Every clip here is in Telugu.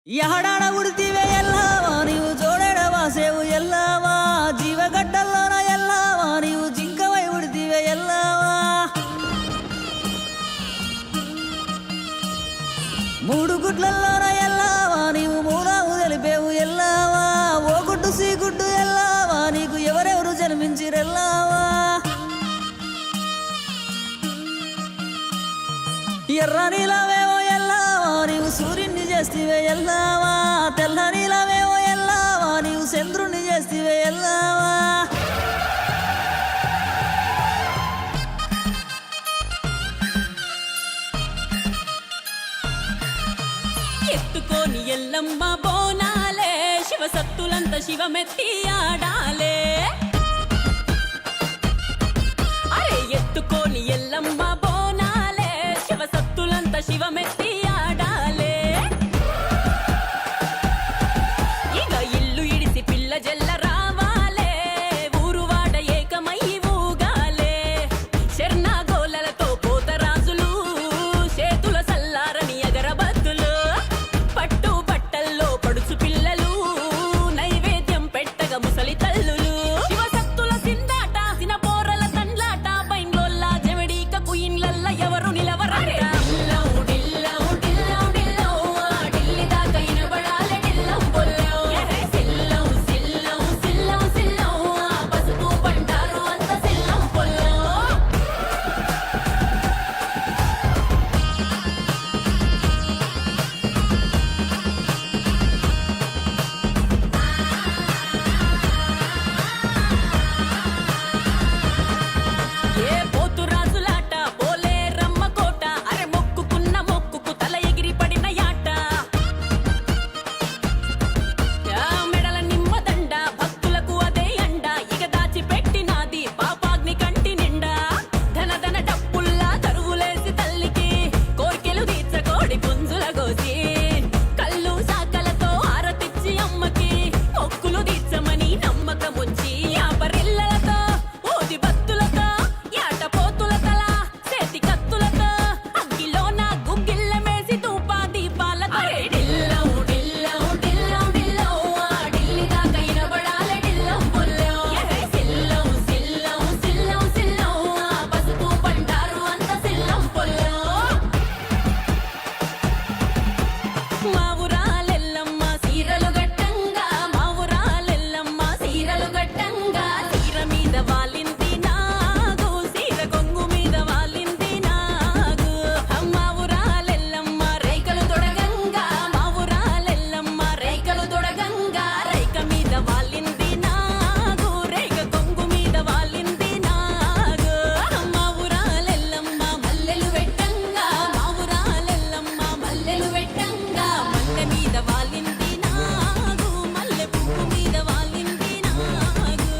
ಯಾಡಾಡ ಉಡ್ತಿವೆ ಎಲ್ಲವ ನೀವು ಜೋಡೆಡವ ಸೇವು ಎಲ್ಲವ ಜೀವಗಡ್ಡಲ್ಲೋನ ಎಲ್ಲವ ನೀವು ಜಿಂಕವೈ ಉಡ್ತಿವೆ ಎಲ್ಲವ ಮೂಡು ಗುಡ್ಲಲ್ಲೋನ ಎಲ್ಲವ ನೀವು ಮೂಲಾವು తెలిపేవు ಎಲ್ಲವ ఓ గుడ్డు సి గుడ్డు ಎಲ್ಲవ నీకు ఎవరెవరు జన్మించిరెల్లవ ఎర్ర నీలవేవో ఎల్లవ నీవు సూర్యుని చేస్తివే ఎల్లవ తెల్ల నీలవేవో ఎల్లవ నీవు చంద్రుని చేస్తివే ఎల్లవ ఎత్తుకోని ఎల్లమ్మ బోనాలే శివసత్తులంత శివమెత్తి ఆడాలే అరే ఎత్తుకోని ఎల్లమ్మ బోనాలే శివసత్తులంత శివమెత్తి ఆడాలే ఇక ఇల్లు ఇడిసి పిల్ల జల్ల రావాలే ఊరువాడ ఏకమై ఊగాలే శర్ణాగోలలతో పోతరాజులు చేతుల సల్లారని అగరబత్తులు పట్టు బట్టల్లో పడుచు పిల్లలు నైవేద్యం పెట్టగా ముసలి తల్లులు శివసత్తుల సిందాట సినపోరల తండ్లాట బైంగ్లోల్లా జవడీక కుయిన్లల్ల ఎవరు నిలవరంట ఢిల్లీ దాకా ఇనబడాలే ఢిల్లం బొల్లో సిల్లం సిల్లం సిల్లం సిల్లం పసుపు పంటారు అంత సిల్లం పొల్లో ఏ పోతురాజులాట పోలే రమ్మ కోట అరే మొక్కుకున్న మొక్కుకు తల ఎగిరి పడిన యాట మెడల నిమ్మదండ భక్తులకు అదే అండ ఇక దాచి పెట్టినాది పాపాగ్ని కంటి నిండా ధన ధన డప్పుల్లా తరువులేసి తల్లికి కోర్కెలు తీర్చకోడి పుంజుల గోసి కళ్ళు సాకలతో ఆరతిచ్చి అమ్మకి మొక్కులు తీర్చమని నమ్మకముంచి ఆపరిల్లలతో ఊది బత్తులతో యాట పోతుల తల చేతి కత్తులతో అగ్గిలోన గుగ్గిళ్ళ మేసి ధూపా దీపాలతో ఢిల్లం ఢిల్లం ఢిల్లం ఢిల్లం ఢిల్లీ దాకా ఇనబడాలే ఢిల్లం బొల్లో సిల్లం సిల్లం సిల్లం సిల్లం పసుపు పంటారు అంత సిల్లం పొల్లో మా ఊరాలెల్లమ్మ సీరలు గట్టంగా మా ఊరాలెల్లమ్మ సీరలు గట్టంగా సీర మీద వాలింది నాగు సీర కొంగు మీద వాలింది నాగు మా ఊరాలెల్లమ్మ రైకలు తొడగంగా మా ఊరాలెల్లమ్మ రైకలు తొడగంగా రైక మీద వాలింది నాగు రైక కొంగు మీద వాలింది నాగు మా ఊరాలెల్లమ్మ మల్లెలు వెట్టంగా మా ఊరాలెల్లమ్మ మల్లెలు వెట్టంగా మల్లె మీద వాలింది నాగు మల్లె పువ్వు మీద వాలింది నాగు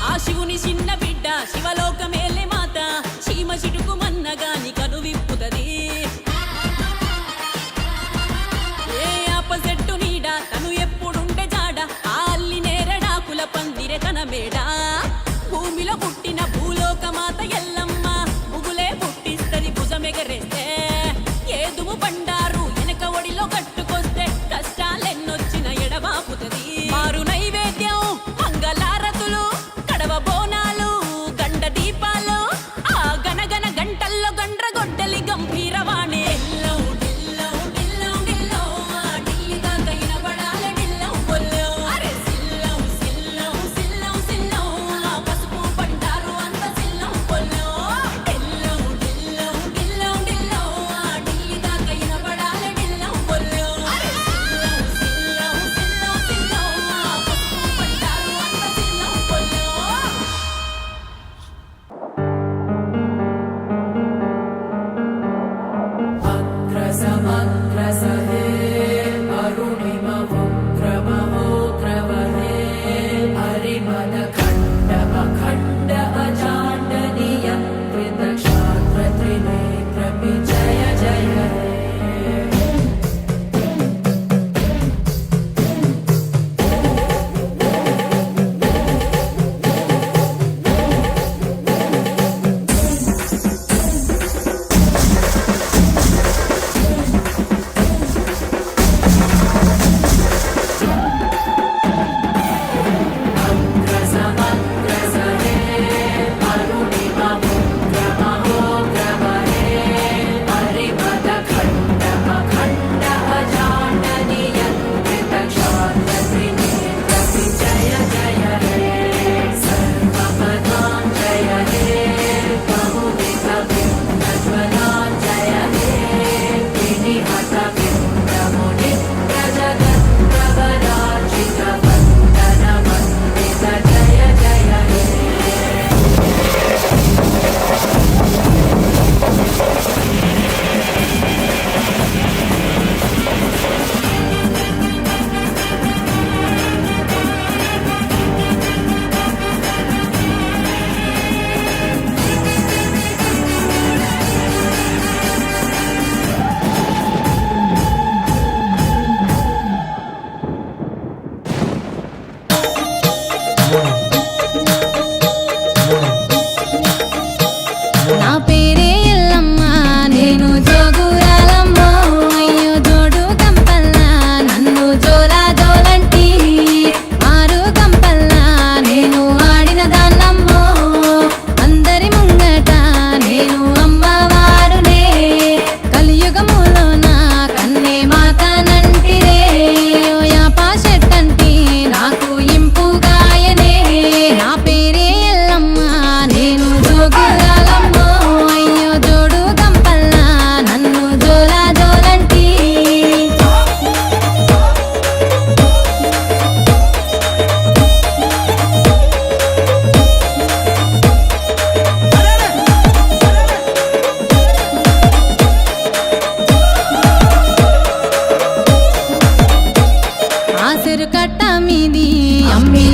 ఆ శివుని చిన్న బిడ్డ శివలోకమేలే మాత చీమ చిటుకు మన్నగాని కను విప్పుతది ఏ ఆపసెట్టు నీడ తను ఎప్పుడుండే జాడ ఆ అల్లి నేరడాకుల పందిరె తన మేడ భూమిలో పుట్టిన భూలోకమాత ఎల్లమ్మ ముగులే పుట్టిస్తది భుజమెగరేస్తే ఏదుము బండారు వెనక ఒడిలో కట్టుకొస్తే కష్టాలెన్నొచ్చిన ఎడబాపుతది మారు నైవేద్యం మంగళారతులు కడవ బోనాలు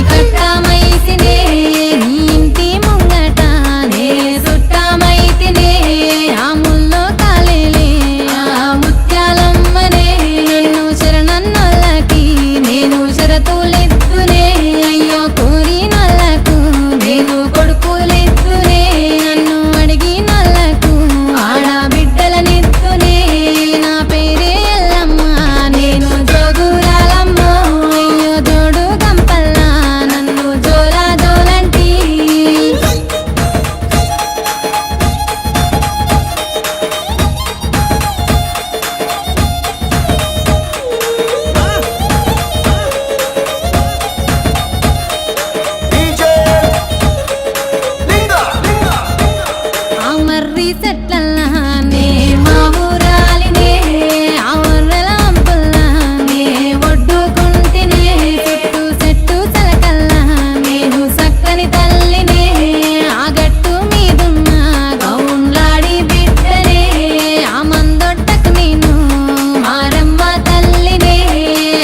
కట్టమైతినే నీ ఇంటి ముంగట నే చుట్టమైతినే ఆ ముల్లో కాలేలే ఆ ముత్యాలమ్మనే నన్ను శరణన్నోళ్ళకి నేను షరతులెత్తునే అయ్యో కోరినోళ్ళకు నేను కొడుకులెత్తునే నన్ను అడిగినోళ్ళకు ఆడబిడ్డలనెత్తునే నా పేరే ఎల్లమ్మ నేను జోగురాలమ్మ అయ్యో జోడు గంపల్లా నన్ను జోలా జోలంటి ఆ మర్రి చెట్లల్లానే మా ఊరాలినే ఆ వర్రెల అంపుల్లానే ఒడ్డుకుంటినే చుట్టూ చెట్టు చలకల్లా నేను సక్కని తల్లినే ఆ గట్టు మీదున్న గౌన్లాడి బిడ్డనే ఆ మందొట్టకు నేను మారమ్మ తల్లినే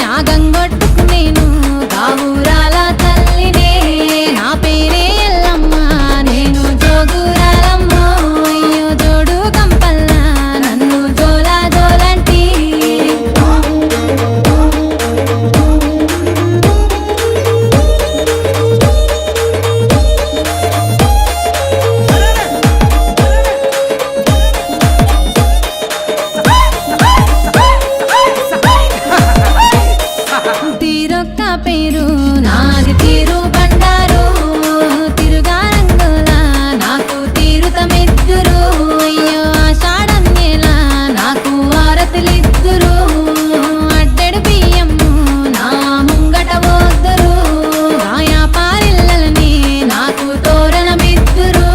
ఆ గంగొట్టుకు నేను గావురాల తల్లినే నా పేరే ఎల్లమ్మ నేను జోగురాలమ్మ అయ్యో జోడు గంపల్లా నన్ను జోలా జోలంటి తీరొక్క పేరు నాది తీరు బండారు తిరుగా రంగులా నాకు తీరుతమిద్దురు అయ్యో ఆషాఢన్యేలా నాకు ఆరతులిద్దురు అడ్డెడు బియ్యము నా ముంగట పోద్దురు ఆయా పారిల్లలని నాకు తోరణమిద్దురు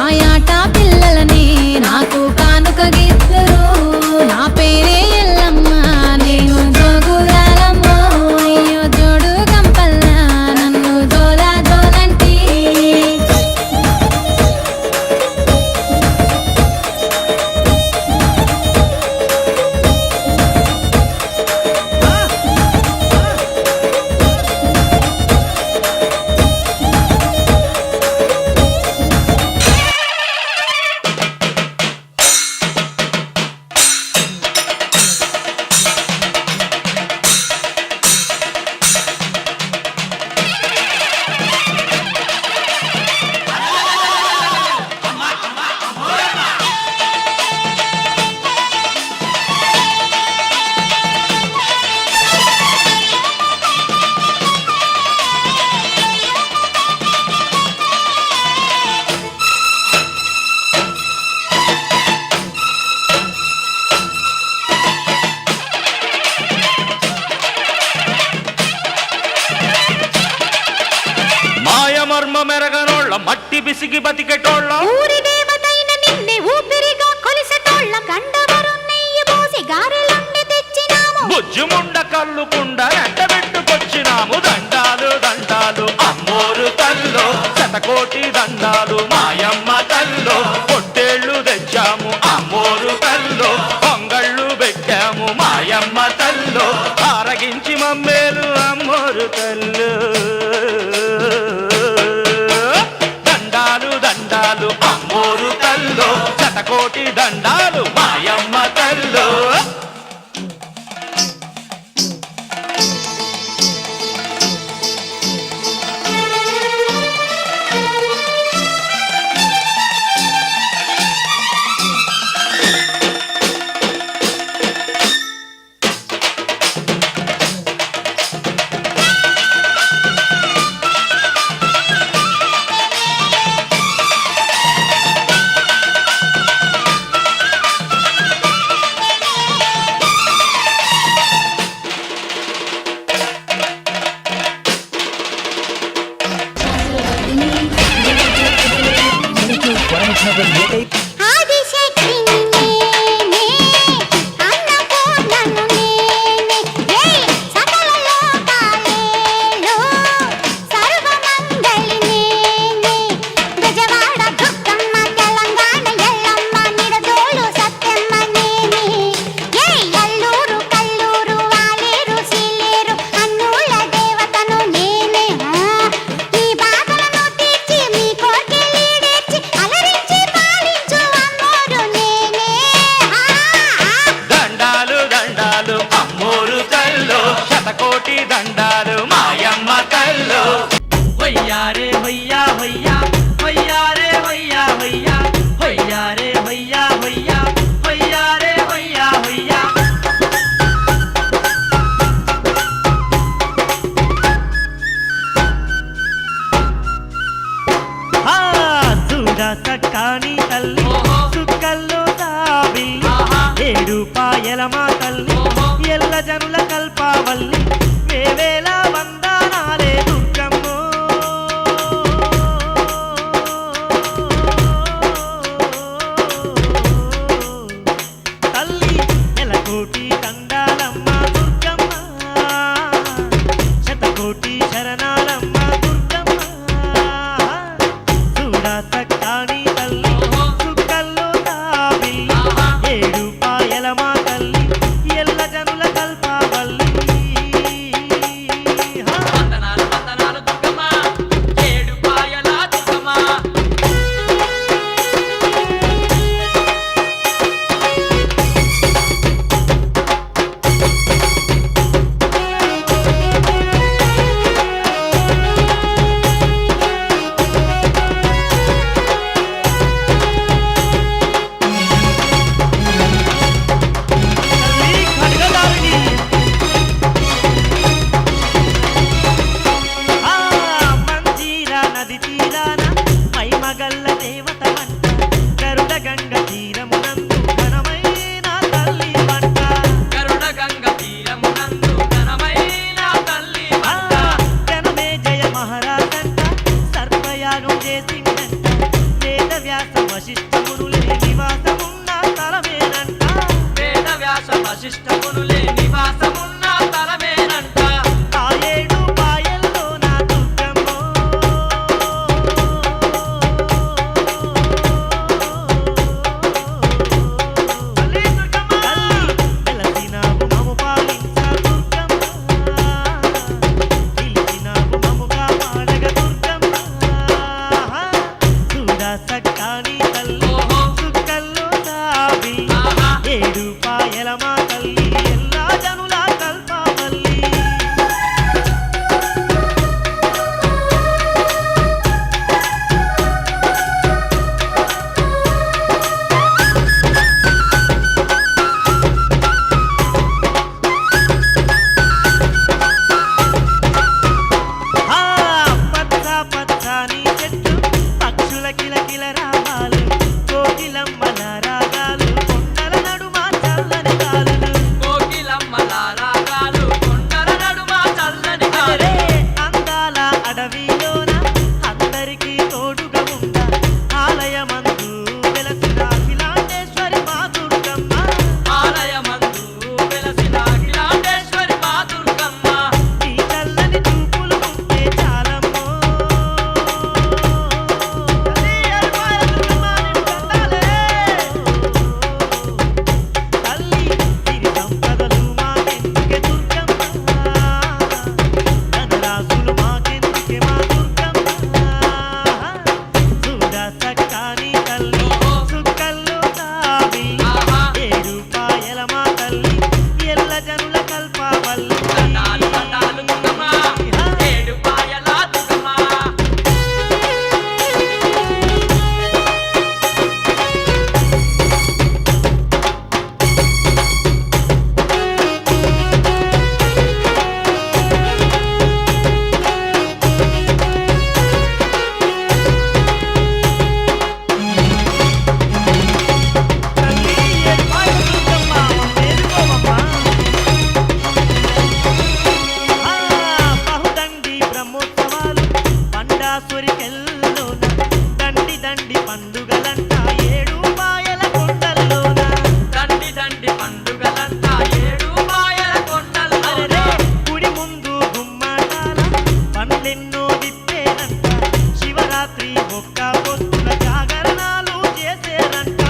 ఆయాట పిల్లలని నాకు కానుక గిద్దురు నా పేరే ఎల్లమ్మ నేను జోగురాలమ్మ అయ్యో జోడు గంపల్లా నన్ను జోలా జోలంటి మాయమర్మ మెరగనోళ్ళ మట్టి బిసిగి బతికెటోళ్ళ ఊరి దేవతైన నిన్నే ఊపిరిగా కొలిసెటోళ్ళ గండవరు నెయ్యి పోసి గారెలుండి తెచ్చినాము బుజ్జుముండ కల్లుకుండ ఎండబెట్టుకొచ్చినాము దండాలు దండాలు అమ్మోరు తల్లో శతకోటి దండాలు మాయమ్మ తల్లో పొట్టేళ్ళు తెచ్చాము అమ్మోరు తల్లో పొంగళ్ళు పెట్టాము మాయమ్మ తల్లో ఆరగించి మమ్మేలు అమ్మోరు తల్లు దండాలు దండాలు అమ్మోరు తల్లో శతకోటి దండాలు మాయమ్మ తల్లో ఆ హొయ్యా రే హొయ్యా హొయ్యా హొయ్యా రే హొయ్యా హొయ్యా హొయ్యా రే హొయ్యా హొయ్యా హొయ్యా రే హొయ్యా హొయ్యా చూడా సక్కాని తల్లి సుక్కల్లో తాబిల్లి ఏడు పాయల మా తల్లి ఎల్ల జనుల కల్పావల్లి వేవేల వందనాలే దుర్గమ్మో తల్లి ఎలకోటి దండాలమ్మ దుర్గమ్మ శతకోటి శరణాలమ్మ దుర్గమ్మ చూడా సక్కాని తల్లి సుక్కల్లో తాబిల్లి ఏడు పాయల మా తల్లి ఎల్ల జనుల కల్పావల్లి వందనాలు వందనాలు దుర్గమ్మ ఏడు పాయల దుర్గమ్మ తల్లి ఖడ్గదారిణి మంజీరా నది తీరాన మైమగల్ల దేవత వంట గరుడ గంగ తీరమునందు ఘనమైన తల్లి వంట గరుడ గంగ తీరమునందు ఘనమైన తల్లి వంట జనమే జయ మహారాజంట సర్వయాగం చేసిందంట వేద వ్యాస వశిష్ఠ మునులే నివాసమున్న తలమేనంట వేద వ్యాస వశిష్ఠ మునులే నివాసమున్న తలమేనంట ఆ ఏడు పాయల్లో నా దుర్గమ్మో తల్లి దుర్గమ్మ వెలసినావు మము పాలించ దుర్గమ్మ పిలిచినావు మముగా పాడగ దుర్గమ్మ చూడా సక్కాని తల్లి సుక్కల్లో తాబి ఏడు పాయల మా తల్లి ఎల్లా జనుల కల్పావల్లి పచ్చ పచ్చని చెట్టు పక్షుల కిలకిల రావాలు కోకిలమ్మల రాగాలు కొండల నడుమ చల్లని గాలులు కోకిలమ్మల రాగాలు కొండల నడుమ చల్లని గాలే అందాల అడవిలోన అందరికీ తోడుగా ఉందా ఆలయమందు వెలసిన అఖిలాండేశ్వరి మా దుర్గమ్మ ఆలయమందు వెలసిన అఖిలాండేశ్వరి మా దుర్గమ్మ ఈ చల్లని చూపులు ఉంటే చాలమ్మో తల్లి అరుపాయ దుర్గమ్మ నిన్ను కందాలే తల్లి సిరి సంపదలు మాకెందుకే దుర్గమ్మ ధనరాశులు మాకెందుకే మా దుర్గమ్మ చూడా సక్కాని తల్లి సుక్కల్లో తాబి ఏడు పాయల మా తల్లి ఎల్ల జనుల కల్పావల్లి దండాలు దండాలు దుర్గమ్మ ఏడు పాయల దుర్గమ్మ తల్లి ఏడు పాయల దుర్గమ్మ మేలుకోవమ్మా బహుదండి బ్రహ్మోత్సవాలు పండాసురికెల్లోన దండి దండి పండుగలంట ఏడు పాయల కొండల్లోన దండి దండి పండుగలంట ఏడు పాయల కొండల్లోన గుడి ముందు గుమ్మటాల పండ్లెన్నో విప్పేనంట శివరాత్రి ఒక్క పొద్దుల జాగరణాలు చేసేరంట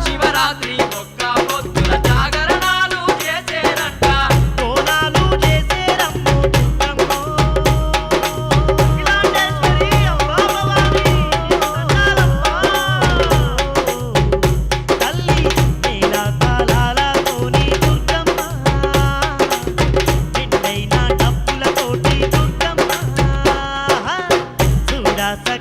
శివరాత్రి ఒక్క పొద్దుల జాగరణాలు చేసేరంట కోనాలు చేసేరమ్మో దుర్గమ్మో అఖిలాండేశ్వరి అమ్మా భవాని దండాలమ్మా తల్లి నీలా తాళాలతోని దుర్గమ్మ నిండైన డప్పులతోటి దుర్గమ్మ విలాస